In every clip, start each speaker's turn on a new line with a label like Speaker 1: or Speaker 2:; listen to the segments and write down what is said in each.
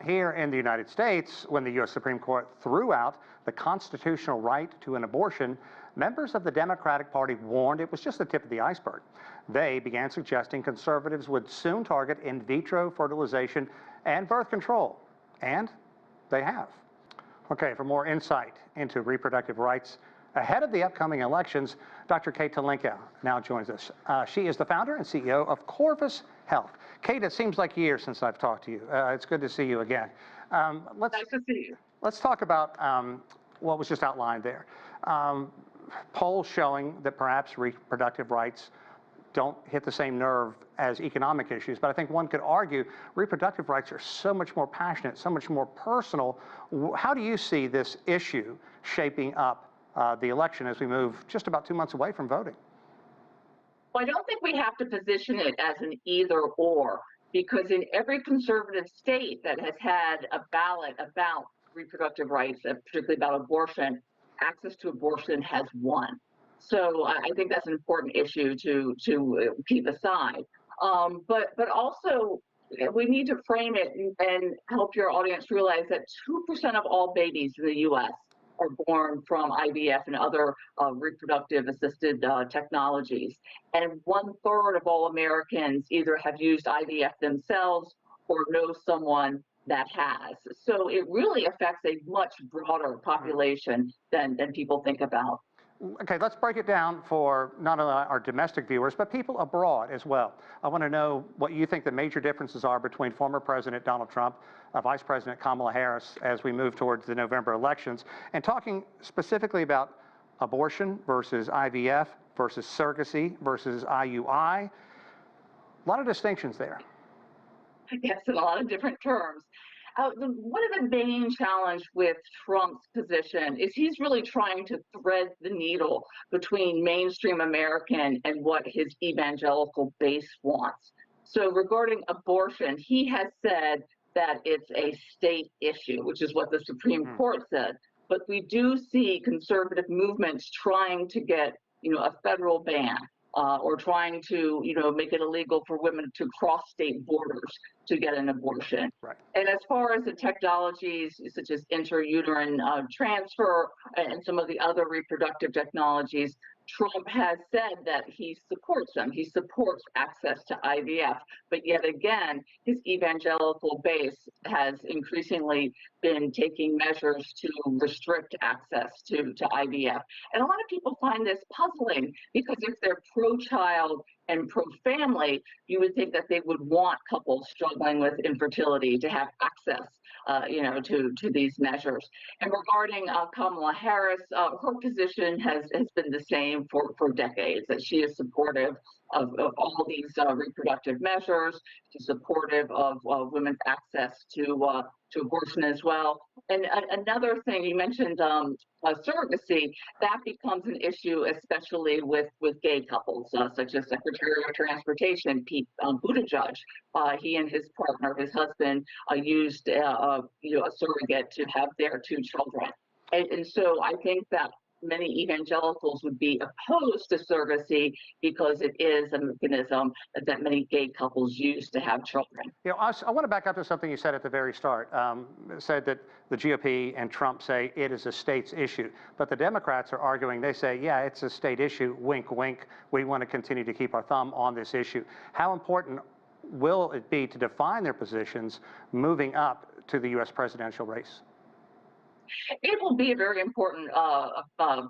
Speaker 1: here in the United States, when the U.S. Supreme Court threw out the constitutional right to an abortion, members of the Democratic Party warned it was just the tip of the iceberg. They began suggesting conservatives would soon target in vitro fertilization and birth control. And they have. Okay, for more insight into reproductive rights ahead of the upcoming elections, Dr. Kate Tulenko now joins us. She is the founder and CEO of Corvus Health. Kate, it seems like years since I've talked to you. It's good to see you again.
Speaker 2: Nice to see you.
Speaker 1: Let's talk about what was just outlined there. Polls showing that perhaps reproductive rights don't hit the same nerve as economic issues, but I think one could argue reproductive rights are so much more passionate, so much more personal. How do you see this issue shaping up the election as we move just about 2 months away from voting?
Speaker 2: Well, I don't think we have to position it as an either or, because in every conservative state that has had a ballot about reproductive rights, particularly about abortion, access to abortion has won. So I think that's an important issue to keep aside. But also, we need to frame it and help your audience realize that 2% of all babies in the U.S. are born from IVF and other reproductive assisted technologies. And 1/3 of all Americans either have used IVF themselves or know someone that has. So it really affects a much broader population than people think about.
Speaker 1: Okay, let's break it down for not only our domestic viewers, but people abroad as well. I want to know what you think the major differences are between former President Donald Trump, Vice President Kamala Harris, as we move towards the November elections, and talking specifically about abortion versus IVF versus surrogacy versus IUI. A lot of distinctions there.
Speaker 2: Yes, in a lot of different terms. One of the main challenge with Trump's position is he's really trying to thread the needle between mainstream American and what his evangelical base wants. So regarding abortion, he has said that it's a state issue, which is what the Supreme Court said. But we do see conservative movements trying to get, a federal ban. Or trying to, make it illegal for women to cross state borders to get an abortion.
Speaker 1: Right.
Speaker 2: And as far as the technologies such as intrauterine transfer and some of the other reproductive technologies, Trump has said that he supports them. He supports access to IVF. But yet again, his evangelical base has increasingly been taking measures to restrict access to IVF. And a lot of people find this puzzling because if they're pro-child and pro-family, you would think that they would want couples struggling with infertility to have access, to these measures. And regarding Kamala Harris, her position has been the same for decades, that she is supportive of all these reproductive measures. She's supportive of women's access to abortion as well. And another thing, you mentioned surrogacy, that becomes an issue, especially with gay couples, such as Secretary of Transportation Pete Buttigieg. He and his partner, his husband, used a surrogate to have their 2 children. And so I think that many evangelicals would be opposed to surrogacy because it is a mechanism that many gay couples use to have children.
Speaker 1: I want to back up to something you said at the very start. Said that the GOP and Trump say it is a state's issue, but the Democrats are arguing, they say, yeah, it's a state issue, wink, wink. We want to continue to keep our thumb on this issue. How important will it be to define their positions moving up to the U.S. presidential race?
Speaker 2: It will be a very important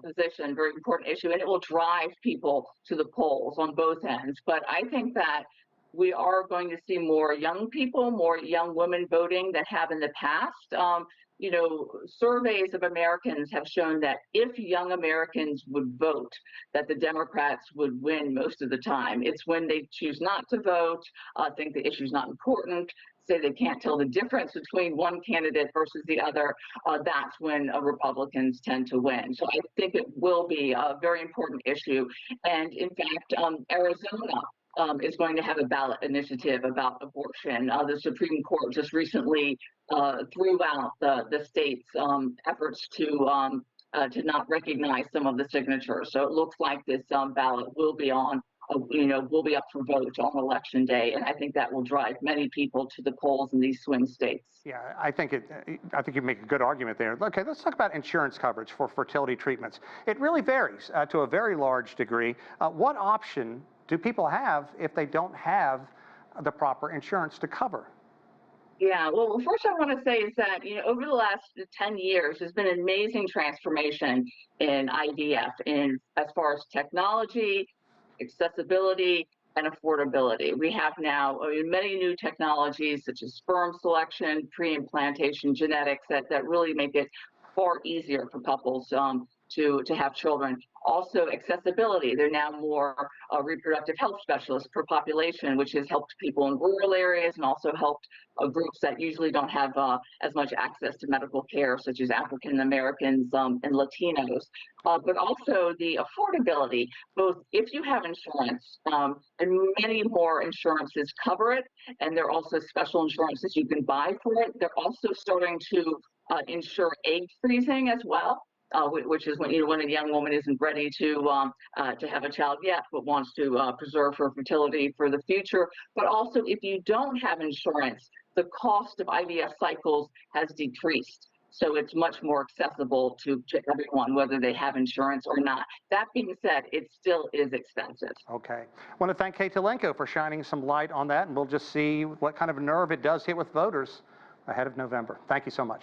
Speaker 2: position, very important issue, and it will drive people to the polls on both ends. But I think that we are going to see more young people, more young women voting than have in the past. Surveys of Americans have shown that if young Americans would vote, that the Democrats would win most of the time. It's when they choose not to vote, think the issue is not important, say they can't tell the difference between one candidate versus the other, that's when Republicans tend to win. So I think it will be a very important issue. And in fact, Arizona is going to have a ballot initiative about abortion. The Supreme Court just recently threw out the state's efforts to not recognize some of the signatures. So it looks like this ballot will be on will be up for vote on election day, and I think that will drive many people to the polls in these swing states.
Speaker 1: Yeah, I think you make a good argument there. Okay, let's talk about insurance coverage for fertility treatments. It really varies to a very large degree. What option do people have if they don't have the proper insurance to cover?
Speaker 2: Yeah, well, first I want to say is that, over the last 10 years, there's been an amazing transformation in IVF as far as technology, accessibility, and affordability. We have now many new technologies such as sperm selection, pre-implantation genetics that really make it far easier for couples to have children. Also, accessibility. There are now more reproductive health specialists per population, which has helped people in rural areas and also helped groups that usually don't have as much access to medical care, such as African Americans and Latinos. But also the affordability, both if you have insurance, and many more insurances cover it, and there are also special insurances you can buy for it. They're also starting to insure egg freezing as well. Which is when a young woman isn't ready to have a child yet, but wants to preserve her fertility for the future. But also, if you don't have insurance, the cost of IVF cycles has decreased. So it's much more accessible to everyone, whether they have insurance or not. That being said, it still is expensive.
Speaker 1: Okay. I want to thank Kate Tulenko for shining some light on that, and we'll just see what kind of nerve it does hit with voters ahead of November. Thank you so much.